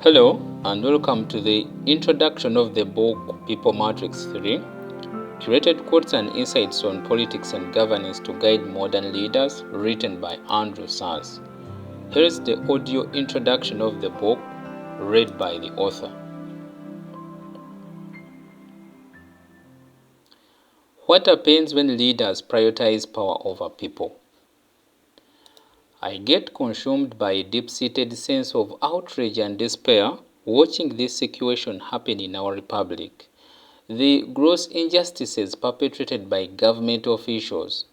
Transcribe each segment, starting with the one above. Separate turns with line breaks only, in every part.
Hello and welcome to the introduction of the book People Matrix 3, Curated Quotes and Insights on Politics and Governance to Guide Modern Leaders, written by Andrew Ssaazi. Here is the audio introduction of the book, read by the author. What happens when leaders prioritize power over people? I get consumed by a deep-seated sense of outrage and despair watching this situation happen in our republic. The gross injustices perpetrated by government officials,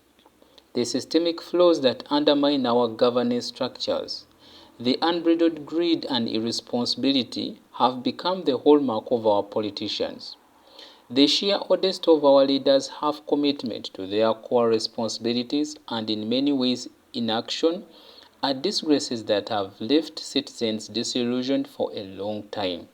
the systemic flaws that undermine our governance structures, the unbridled greed and irresponsibility have become the hallmark of our politicians. The sheer honesty of our leaders have commitment to their core responsibilities and in many ways inaction are disgraces that have left citizens disillusioned for a long time.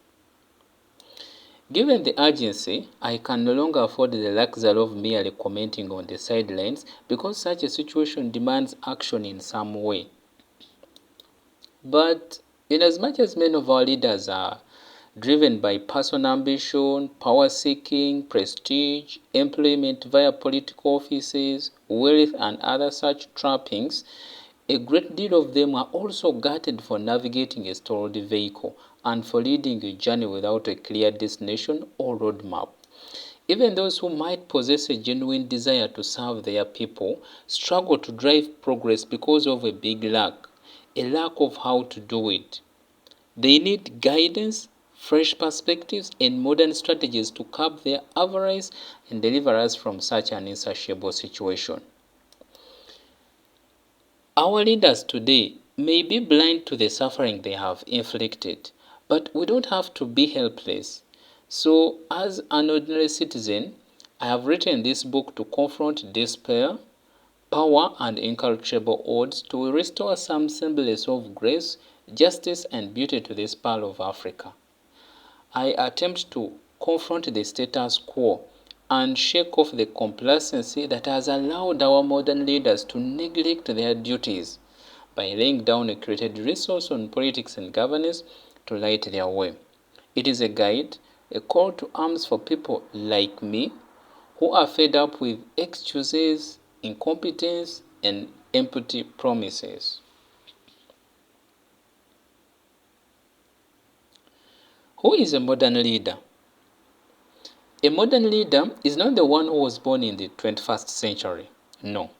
Given the urgency, I can no longer afford the luxury of merely commenting on the sidelines because such a situation demands action in some way. But inasmuch as many of our leaders are driven by personal ambition, power-seeking, prestige, employment via political offices, wealth, and other such trappings, a great deal of them are also gutted for navigating a stalled vehicle and for leading a journey without a clear destination or roadmap. Even those who might possess a genuine desire to serve their people struggle to drive progress because of a big lack of how to do it. They need guidance, fresh perspectives, and modern strategies to curb their avarice and deliver us from such an insatiable situation. Our leaders today may be blind to the suffering they have inflicted, but we don't have to be helpless. So, as an ordinary citizen, I have written this book to confront despair, power, and incalculable odds to restore some semblance of grace, justice, and beauty to this part of Africa. I attempt to confront the status quo and shake off the complacency that has allowed our modern leaders to neglect their duties by laying down a curated resource on politics and governance to light their way. It is a guide, a call to arms for people like me who are fed up with excuses, incompetence, and empty promises. Who is a modern leader? A modern leader is not the one who was born in the 21st century. No.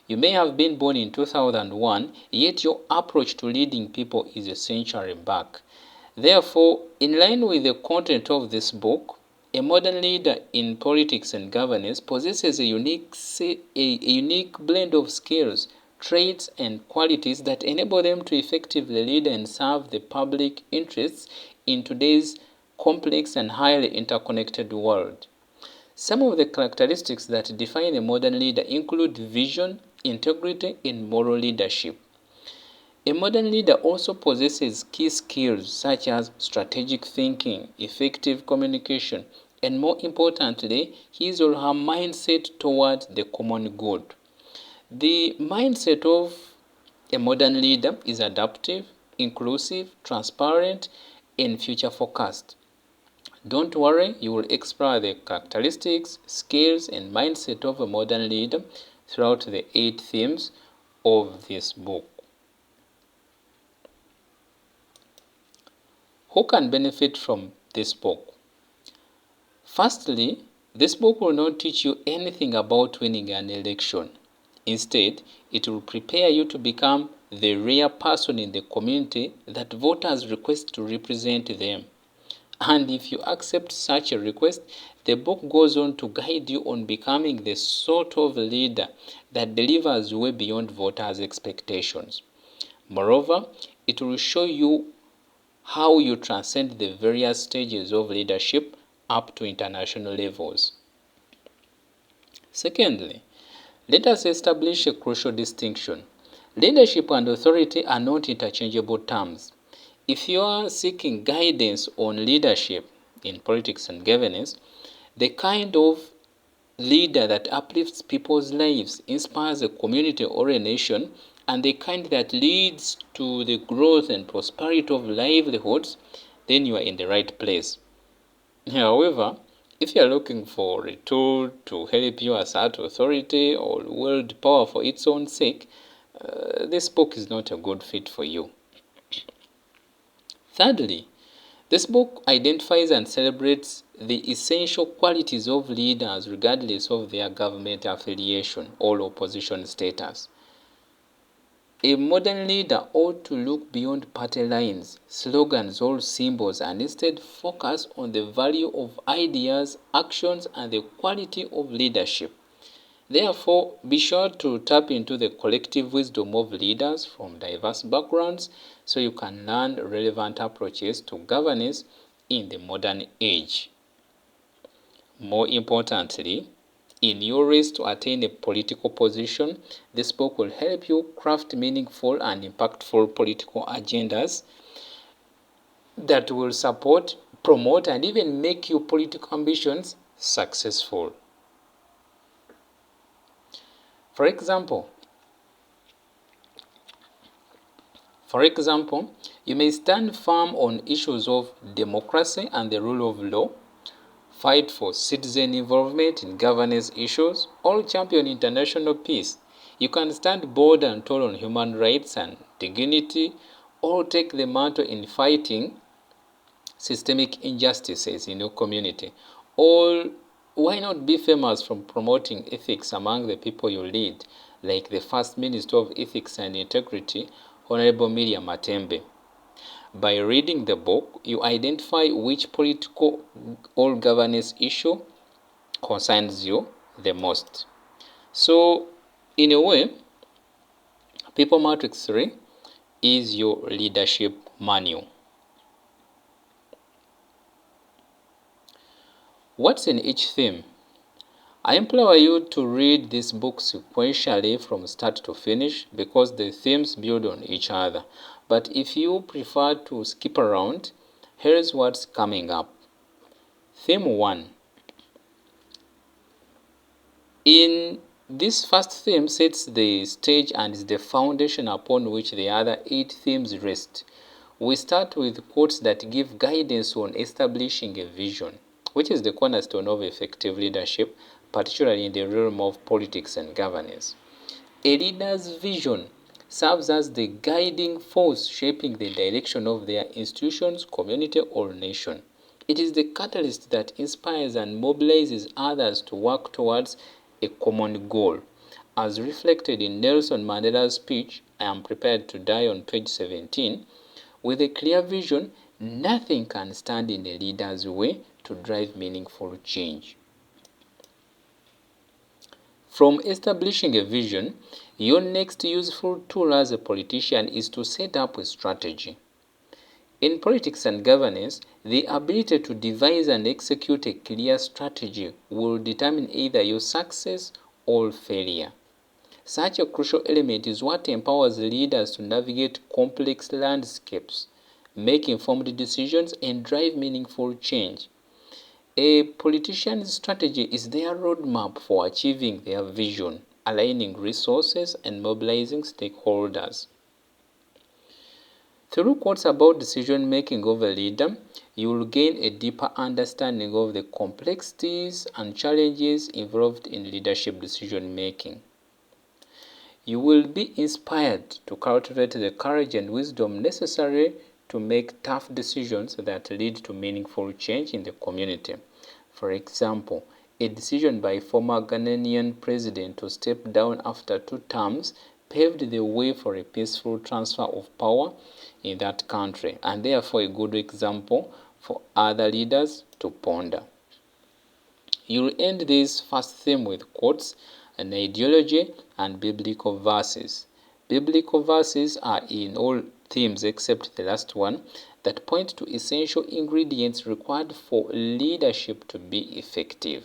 You may have been born in 2001, yet your approach to leading people is a century back. Therefore, in line with the content of this book, a modern leader in politics and governance possesses a unique blend of skills, traits, and qualities that enable them to effectively lead and serve the public interests in today's complex and highly interconnected world. Some of the characteristics that define a modern leader include vision, integrity, and moral leadership. A modern leader also possesses key skills such as strategic thinking, effective communication, and more importantly, his or her mindset towards the common good. The mindset of a modern leader is adaptive, inclusive, transparent, and future-focused. Don't worry, you will explore the characteristics, skills, and mindset of a modern leader throughout the 8 themes of this book. Who can benefit from this book? Firstly, this book will not teach you anything about winning an election. Instead, it will prepare you to become the rare person in the community that voters request to represent them. And if you accept such a request, the book goes on to guide you on becoming the sort of leader that delivers way beyond voters' expectations. Moreover, it will show you how you transcend the various stages of leadership up to international levels. Secondly, let us establish a crucial distinction. Leadership and authority are not interchangeable terms. If you are seeking guidance on leadership in politics and governance, the kind of leader that uplifts people's lives, inspires a community or a nation, and the kind that leads to the growth and prosperity of livelihoods, then you are in the right place. However, if you are looking for a tool to help you assert authority or wield power for its own sake, this book is not a good fit for you. Thirdly, this book identifies and celebrates the essential qualities of leaders regardless of their government affiliation or opposition status. A modern leader ought to look beyond party lines, slogans, or symbols and instead focus on the value of ideas, actions, and the quality of leadership. Therefore, be sure to tap into the collective wisdom of leaders from diverse backgrounds so you can learn relevant approaches to governance in the modern age. More importantly, in your race to attain a political position, this book will help you craft meaningful and impactful political agendas that will support, promote, and even make your political ambitions successful. For example, you may stand firm on issues of democracy and the rule of law, fight for citizen involvement in governance issues, or champion international peace. You can stand bold and tall on human rights and dignity, or take the mantle in fighting systemic injustices in your community. Or why not be famous for promoting ethics among the people you lead, like the First Minister of Ethics and Integrity, Honorable Miriam Matembe. By reading the book, you identify which political or governance issue concerns you the most. So, in a way, People Matrix 3 is your leadership manual. What's in each theme? I implore you to read this book sequentially from start to finish because the themes build on each other. But if you prefer to skip around, here's what's coming up. Theme 1. In this first theme sets the stage and is the foundation upon which the other 8 themes rest. We start with quotes that give guidance on establishing a vision, which is the cornerstone of effective leadership, particularly in the realm of politics and governance. A leader's vision serves as the guiding force shaping the direction of their institutions, community, or nation. It is the catalyst that inspires and mobilizes others to work towards a common goal. As reflected in Nelson Mandela's speech, "I am prepared to die," on page 17, with a clear vision, nothing can stand in a leader's way to drive meaningful change. From establishing a vision, your next useful tool as a politician is to set up a strategy. In politics and governance, the ability to devise and execute a clear strategy will determine either your success or failure. Such a crucial element is what empowers leaders to navigate complex landscapes, make informed decisions, and drive meaningful change. A politician's strategy is their roadmap for achieving their vision, aligning resources and mobilizing stakeholders. Through quotes about decision-making of a leader, you will gain a deeper understanding of the complexities and challenges involved in leadership decision-making. You will be inspired to cultivate the courage and wisdom necessary to make tough decisions that lead to meaningful change in the community. For example, a decision by former Ghanaian president to step down after 2 terms paved the way for a peaceful transfer of power in that country, and therefore a good example for other leaders to ponder. You'll end this first theme with quotes, an ideology, and biblical verses. Biblical verses are in all themes except the last one that point to essential ingredients required for leadership to be effective.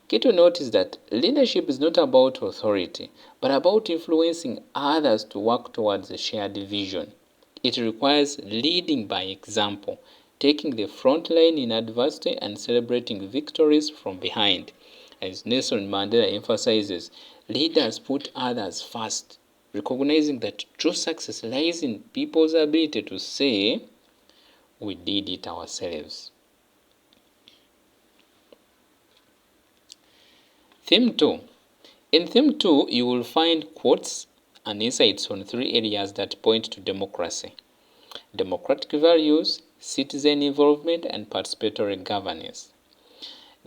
Key to note is that leadership is not about authority, but about influencing others to work towards a shared vision. It requires leading by example, taking the front line in adversity and celebrating victories from behind. As Nelson Mandela emphasizes, leaders put others first, recognizing that true success lies in people's ability to say, we did it ourselves. Theme 2. In Theme 2, you will find quotes and insights on 3 areas that point to democracy: democratic values, citizen involvement, and participatory governance.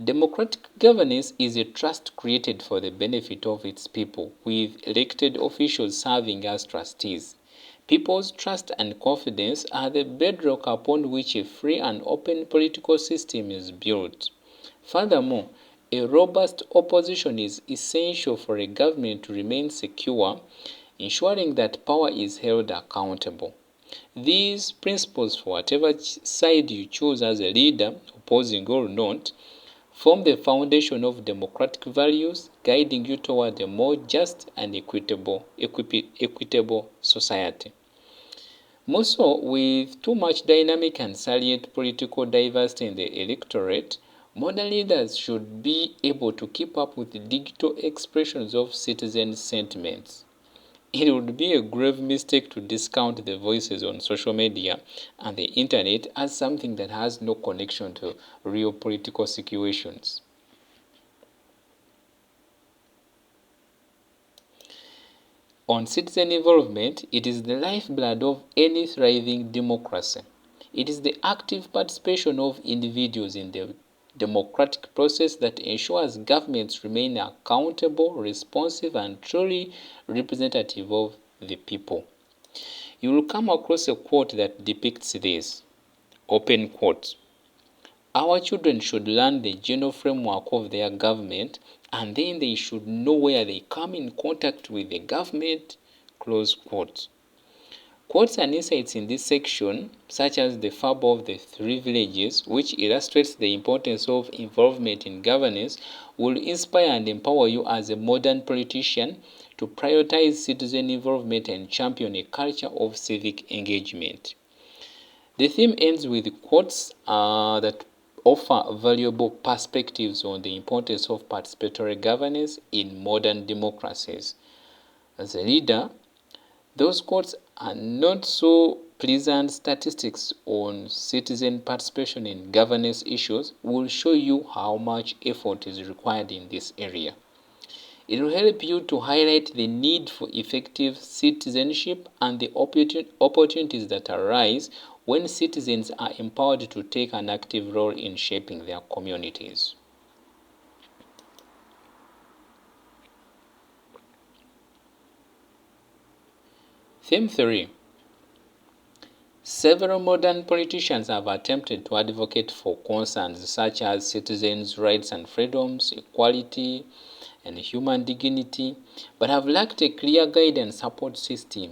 Democratic governance is a trust created for the benefit of its people, with elected officials serving as trustees. People's trust and confidence are the bedrock upon which a free and open political system is built. Furthermore, a robust opposition is essential for a government to remain secure, ensuring that power is held accountable. These principles, for whatever side you choose as a leader, opposing or not, form the foundation of democratic values, guiding you toward a more just and equitable society. More so, with too much dynamic and salient political diversity in the electorate, modern leaders should be able to keep up with the digital expressions of citizen sentiments. It would be a grave mistake to discount the voices on social media and the internet as something that has no connection to real political situations. On citizen involvement, it is the lifeblood of any thriving democracy. It is the active participation of individuals in the democratic process that ensures governments remain accountable, responsive, and truly representative of the people. You will come across a quote that depicts this. Open quote. Our children should learn the general framework of their government, and then they should know where they come in contact with the government. Close quote. Quotes and insights in this section, such as the fable of the 3 villages, which illustrates the importance of involvement in governance, will inspire and empower you as a modern politician to prioritize citizen involvement and champion a culture of civic engagement. The theme ends with quotes that offer valuable perspectives on the importance of participatory governance in modern democracies. As a leader, those quotes are not so pleasant statistics on citizen participation in governance issues will show you how much effort is required in this area. It will help you to highlight the need for effective citizenship and the opportunities that arise when citizens are empowered to take an active role in shaping their communities. Theme 3. Several modern politicians have attempted to advocate for concerns such as citizens' rights and freedoms, equality, and human dignity, but have lacked a clear guide and support system.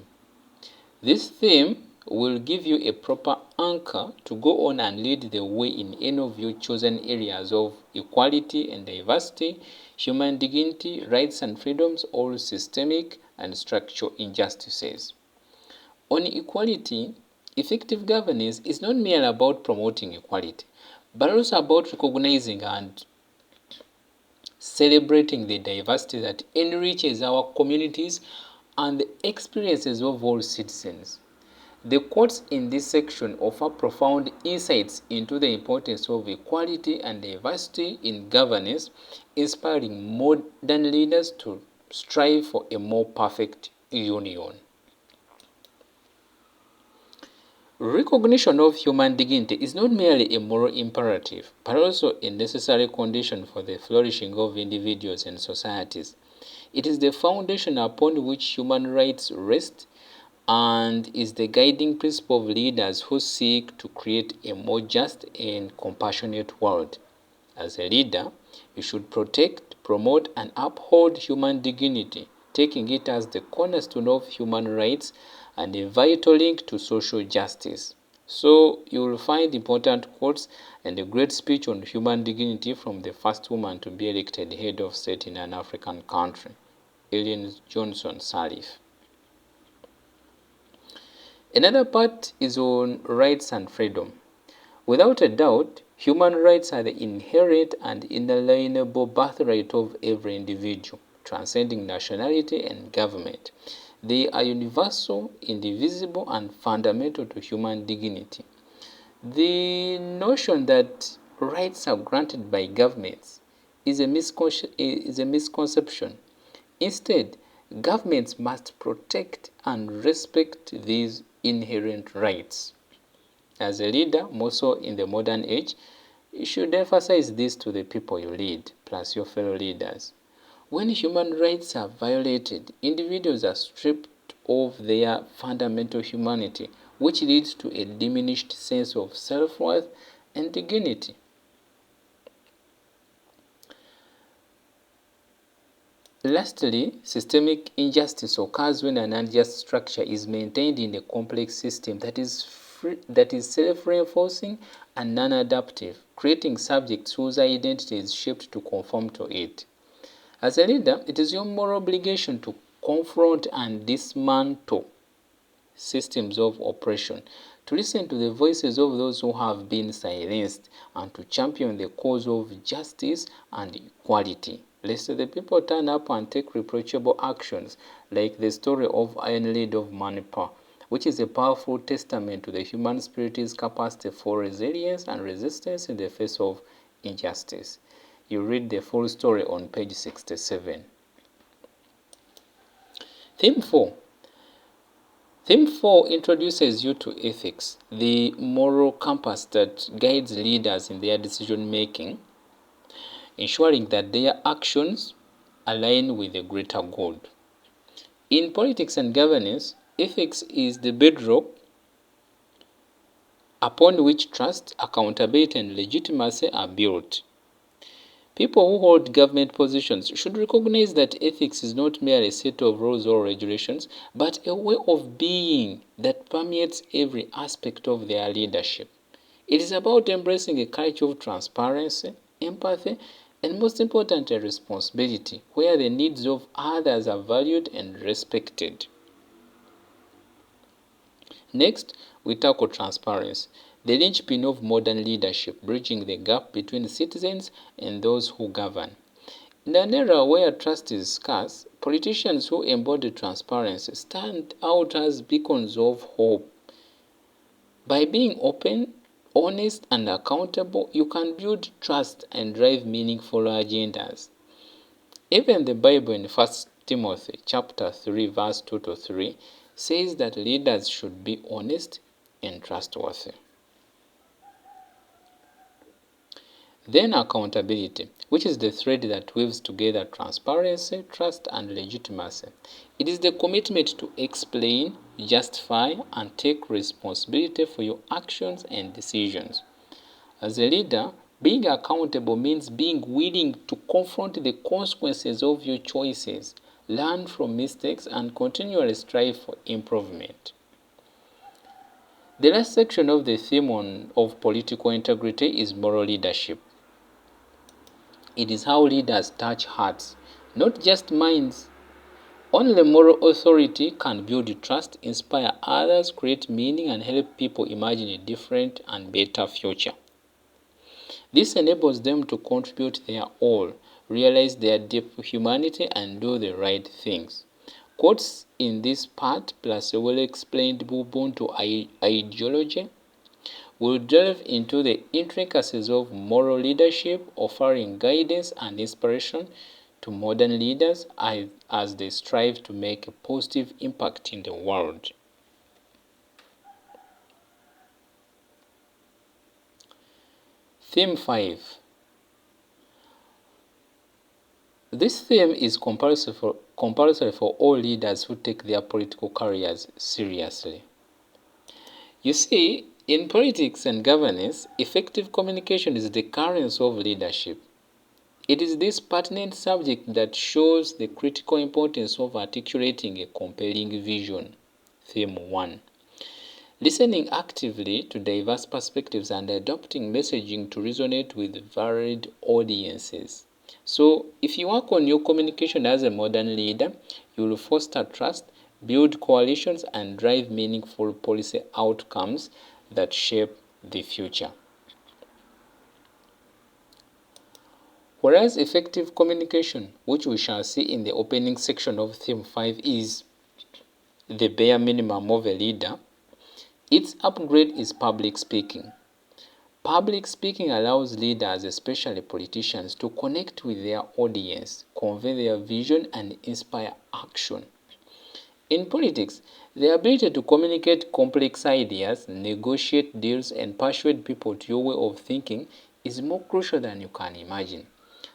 This theme will give you a proper anchor to go on and lead the way in any of your chosen areas of equality and diversity, human dignity, rights and freedoms, or systemic and structural injustices. On equality, effective governance is not merely about promoting equality, but also about recognizing and celebrating the diversity that enriches our communities and the experiences of all citizens. The quotes in this section offer profound insights into the importance of equality and diversity in governance, inspiring modern leaders to strive for a more perfect union. Recognition of human dignity is not merely a moral imperative, but also a necessary condition for the flourishing of individuals and societies. It is the foundation upon which human rights rest and is the guiding principle of leaders who seek to create a more just and compassionate world. As a leader, you should protect, promote, and uphold human dignity, taking it as the cornerstone of human rights and a vital link to social justice. So you will find important quotes and a great speech on human dignity from the first woman to be elected head of state in an African country, Ellen Johnson Sirleaf. Another part is on rights and freedom. Without a doubt, human rights are the inherent and inalienable birthright of every individual, transcending nationality and government. They are universal, indivisible, and fundamental to human dignity. The notion that rights are granted by governments is a misconception. Instead, governments must protect and respect these inherent rights. As a leader, more so in the modern age, you should emphasize this to the people you lead, plus your fellow leaders. When human rights are violated, individuals are stripped of their fundamental humanity, which leads to a diminished sense of self-worth and dignity. Lastly, systemic injustice occurs when an unjust structure is maintained in a complex system that is self-reinforcing and non-adaptive, creating subjects whose identity is shaped to conform to it. As a leader, it is your moral obligation to confront and dismantle systems of oppression, to listen to the voices of those who have been silenced, and to champion the cause of justice and equality. Lest the people turn up and take reproachable actions, like the story of Iron Lady of Manipur, which is a powerful testament to the human spirit's capacity for resilience and resistance in the face of injustice. You read the full story on page 67. Theme 4. Theme 4 introduces you to ethics, the moral compass that guides leaders in their decision-making, ensuring that their actions align with the greater good. In politics and governance, ethics is the bedrock upon which trust, accountability, and legitimacy are built. People who hold government positions should recognize that ethics is not merely a set of rules or regulations, but a way of being that permeates every aspect of their leadership. It is about embracing a culture of transparency, empathy, and most importantly, responsibility, where the needs of others are valued and respected. Next, we tackle transparency, the linchpin of modern leadership, bridging the gap between citizens and those who govern. In an era where trust is scarce, politicians who embody transparency stand out as beacons of hope. By being open, honest, and accountable, you can build trust and drive meaningful agendas. Even the Bible in 1 Timothy chapter 3, verse 2 to 3 says that leaders should be honest and trustworthy. Then accountability, which is the thread that weaves together transparency, trust, and legitimacy. It is the commitment to explain, justify, and take responsibility for your actions and decisions. As a leader, being accountable means being willing to confront the consequences of your choices, learn from mistakes, and continually strive for improvement. The last section of the theme of political integrity is moral leadership. It is how leaders touch hearts, not just minds. Only moral authority can build trust, inspire others, create meaning, and help people imagine a different and better future. This enables them to contribute their all, realize their deep humanity, and do the right things. Quotes in this part, plus a well-explained Ubuntu ideology, will delve into the intricacies of moral leadership, offering guidance and inspiration to modern leaders as they strive to make a positive impact in the world. Theme 5. This theme is compulsory for all leaders who take their political careers seriously. You see, in politics and governance, effective communication is the currency of leadership. It is this pertinent subject that shows the critical importance of articulating a compelling vision. Theme 1. Listening actively to diverse perspectives and adopting messaging to resonate with varied audiences. So, if you work on your communication as a modern leader, you will foster trust, build coalitions, and drive meaningful policy outcomes that shape the future. Whereas effective communication, which we shall see in the opening section of Theme 5, is the bare minimum of a leader, its upgrade is public speaking. Public speaking allows leaders, especially politicians, to connect with their audience, convey their vision, and inspire action. In politics, the ability to communicate complex ideas, negotiate deals, and persuade people to your way of thinking is more crucial than you can imagine.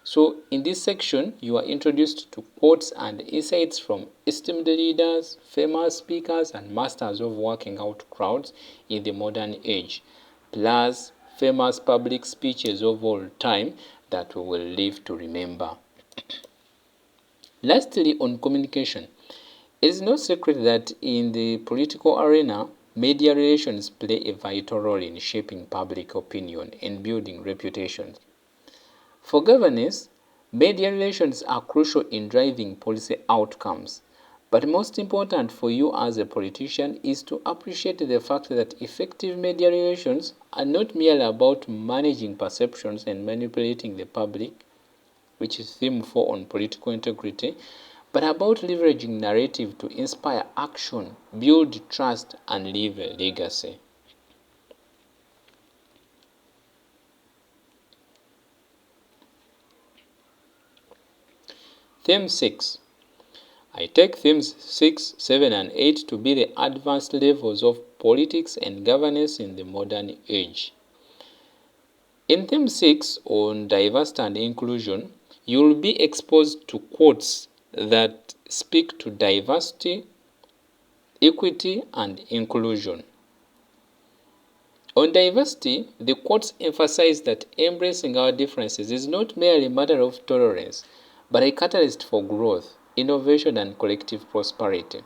So, in this section, you are introduced to quotes and insights from esteemed leaders, famous speakers, and masters of working out crowds in the modern age, plus famous public speeches of all time that we will live to remember. Lastly, on communication, it is no secret that in the political arena, media relations play a vital role in shaping public opinion and building reputations. For governance, media relations are crucial in driving policy outcomes. But most important for you as a politician is to appreciate the fact that effective media relations are not merely about managing perceptions and manipulating the public, which is theme 4 on political integrity, but about leveraging narrative to inspire action, build trust, and leave a legacy. Theme 6. I take themes 6, 7, and 8 to be the advanced levels of politics and governance in the modern age. In theme 6 on diversity and inclusion, you will be exposed to quotes that speak to diversity, equity, and inclusion. On diversity, the quotes emphasize that embracing our differences is not merely a matter of tolerance, but a catalyst for growth, innovation, and collective prosperity.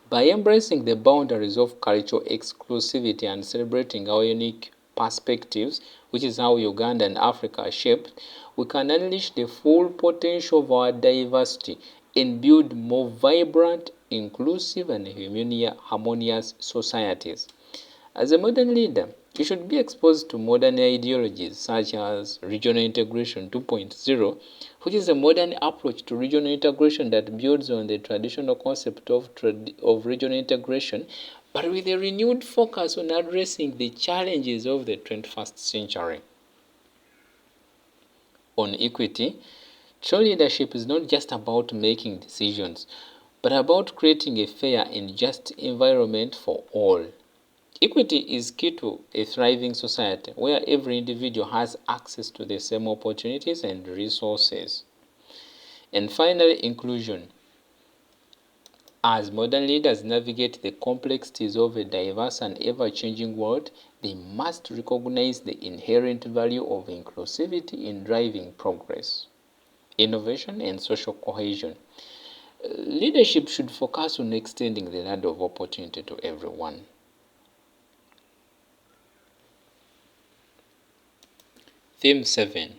By embracing the boundaries of cultural exclusivity and celebrating our unique perspectives, which is how Uganda and Africa are shaped, we can unleash the full potential of our diversity and build more vibrant, inclusive, and harmonious societies. As a modern leader, you should be exposed to modern ideologies such as regional integration 2.0, which is a modern approach to regional integration that builds on the traditional concept of regional integration, but with a renewed focus on addressing the challenges of the 21st century. On equity, true leadership is not just about making decisions, but about creating a fair and just environment for all. Equity is key to a thriving society where every individual has access to the same opportunities and resources. And finally, inclusion. As modern leaders navigate the complexities of a diverse and ever-changing world, they must recognize the inherent value of inclusivity in driving progress, innovation, and social cohesion. Leadership should focus on extending the ladder of opportunity to everyone. Theme 7.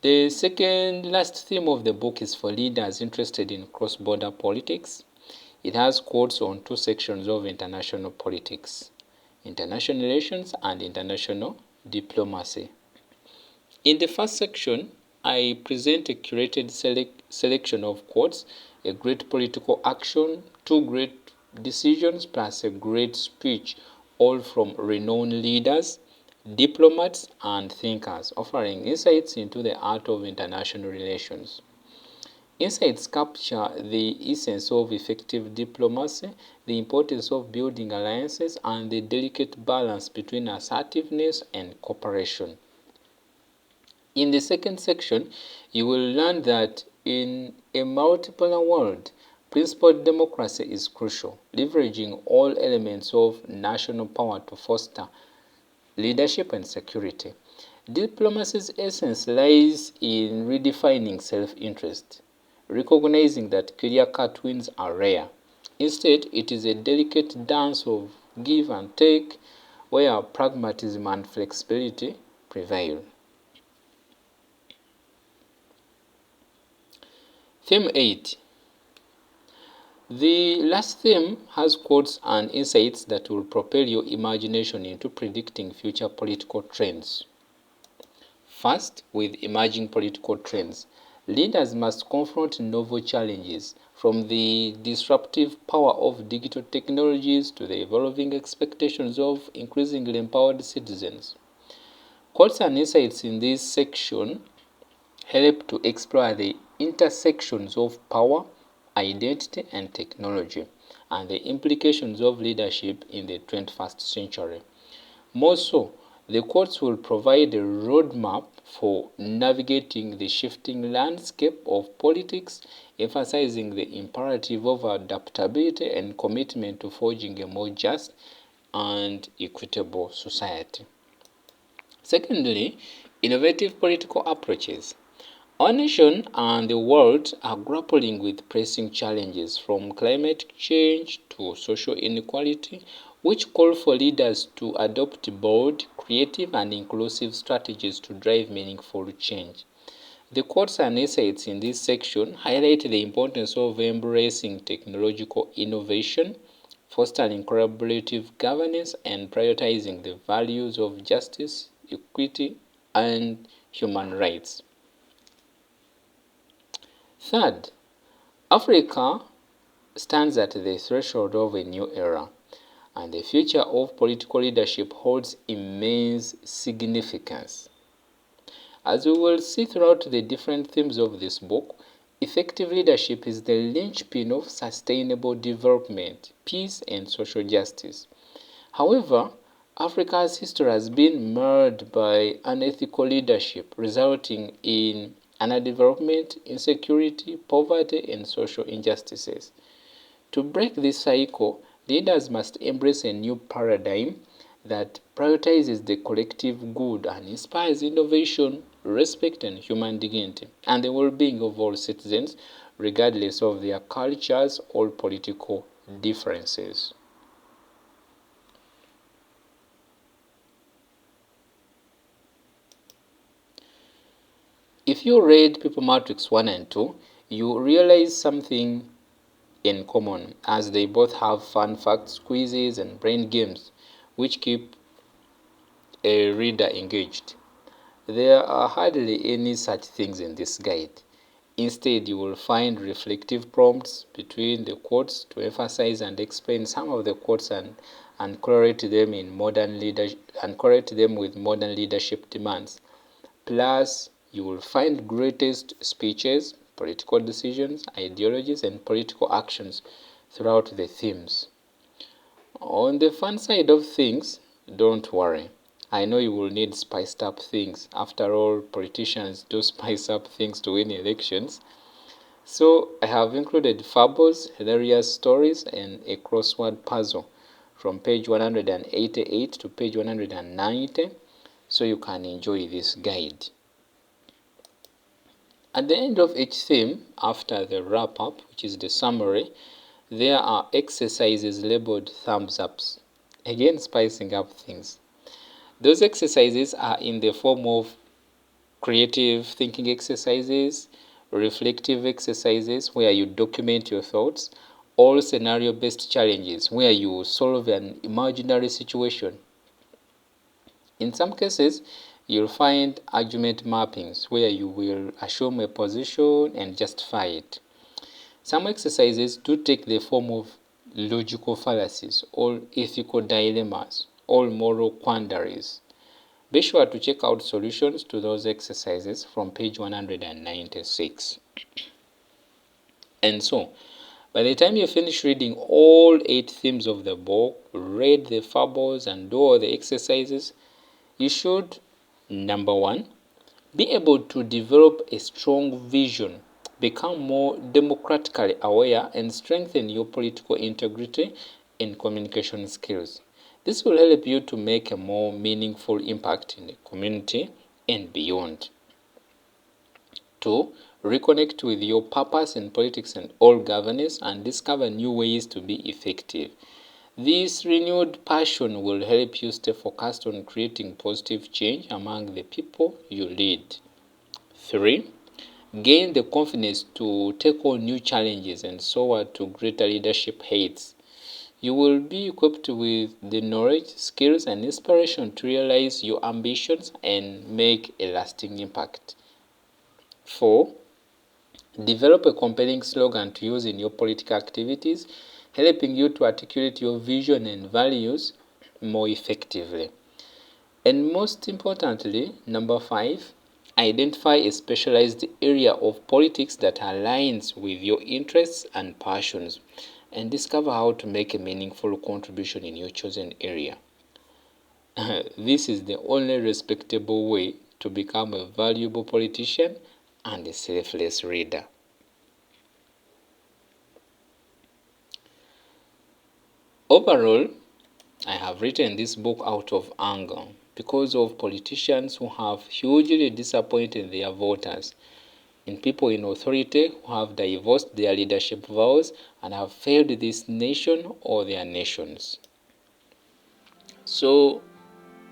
The second last theme of the book is for leaders interested in cross-border politics. It has quotes on two sections of international politics: international relations and international diplomacy. In the first section, I present a curated selection of quotes: a great political action, two great decisions, plus a great speech, all from renowned leaders, diplomats, and thinkers, offering insights into the art of international relations. Insights capture the essence of effective diplomacy, the importance of building alliances, and the delicate balance between assertiveness and cooperation. In the second section, you will learn that in a multipolar world, principled democracy is crucial, leveraging all elements of national power to foster leadership and security. Diplomacy's essence lies in redefining self-interest, recognizing that clear-cut wins are rare. Instead, it is a delicate dance of give and take where pragmatism and flexibility prevail. Theme 8. The last theme has quotes and insights that will propel your imagination into predicting future political trends. First, with emerging political trends, leaders must confront novel challenges, from the disruptive power of digital technologies to the evolving expectations of increasingly empowered citizens. Quotes and insights in this section help to explore the intersections of power, identity, and technology, and the implications of leadership in the 21st century. More so, the quotes will provide a roadmap for navigating the shifting landscape of politics, emphasizing the imperative of adaptability and commitment to forging a more just and equitable society. Secondly, innovative political approaches. Our nation and the world are grappling with pressing challenges from climate change to social inequality, which call for leaders to adopt bold, creative, and inclusive strategies to drive meaningful change. The quotes and insights in this section highlight the importance of embracing technological innovation, fostering collaborative governance, and prioritizing the values of justice, equity, and human rights. Third, Africa stands at the threshold of a new era, and the future of political leadership holds immense significance. As we will see throughout the different themes of this book, effective leadership is the linchpin of sustainable development, peace, and social justice. However, Africa's history has been marred by unethical leadership, resulting in underdevelopment, insecurity, poverty, and social injustices. To break this cycle, leaders must embrace a new paradigm that prioritizes the collective good and inspires innovation, respect, and human dignity, and the well-being of all citizens, regardless of their cultures or political differences. If you read People Matrix 1 and 2, you realize something in common, as they both have fun facts, quizzes, and brain games, which keep a reader engaged. There are hardly any such things in this guide. Instead, you will find reflective prompts between the quotes to emphasize and explain some of the quotes and correlate them with modern leadership demands. Plus, you will find greatest speeches, political decisions, ideologies, and political actions throughout the themes. On the fun side of things, don't worry. I know you will need spiced up things. After all, politicians do spice up things to win elections. So I have included fables, hilarious stories, and a crossword puzzle from page 188 to page 190, so you can enjoy this guide. At the end of each theme, after the wrap-up, which is the summary, there are exercises labeled thumbs ups, again spicing up things. Those exercises are in the form of creative thinking exercises, reflective exercises where you document your thoughts, or scenario-based challenges where you solve an imaginary situation. In some cases, you'll find argument mappings where you will assume a position and justify it. Some exercises do take the form of logical fallacies or ethical dilemmas or moral quandaries. Be sure to check out solutions to those exercises from page 196. And so, by the time you finish reading all 8 themes of the book, read the fables, and do all the exercises, you should, number 1, be able to develop a strong vision, become more democratically aware, and strengthen your political integrity and communication skills. This will help you to make a more meaningful impact in the community and beyond. 2, reconnect with your purpose in politics and all governance and discover new ways to be effective. This renewed passion will help you stay focused on creating positive change among the people you lead. 3, gain the confidence to take on new challenges and soar to greater leadership heights. You will be equipped with the knowledge, skills, and inspiration to realize your ambitions and make a lasting impact. 4, Develop a compelling slogan to use in your political activities, helping you to articulate your vision and values more effectively. And most importantly, number 5, identify a specialized area of politics that aligns with your interests and passions, and discover how to make a meaningful contribution in your chosen area. This is the only respectable way to become a valuable politician and a selfless reader. Overall, I have written this book out of anger because of politicians who have hugely disappointed their voters, in people in authority who have divorced their leadership vows and have failed this nation or their nations. So,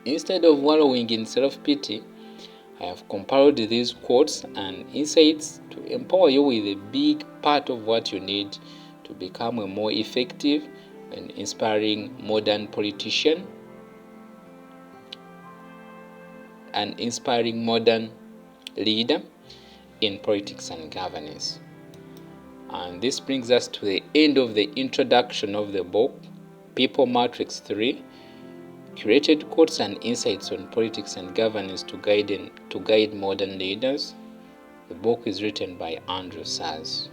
instead of wallowing in self-pity, I have compiled these quotes and insights to empower you with a big part of what you need to become a more effective and inspiring modern politician, an inspiring modern leader in politics and governance. And this brings us to the end of the introduction of the book, People Matrix 3, Curated Quotes and Insights on Politics and Governance to guide modern leaders. The book is written by Andrew Ssaazi.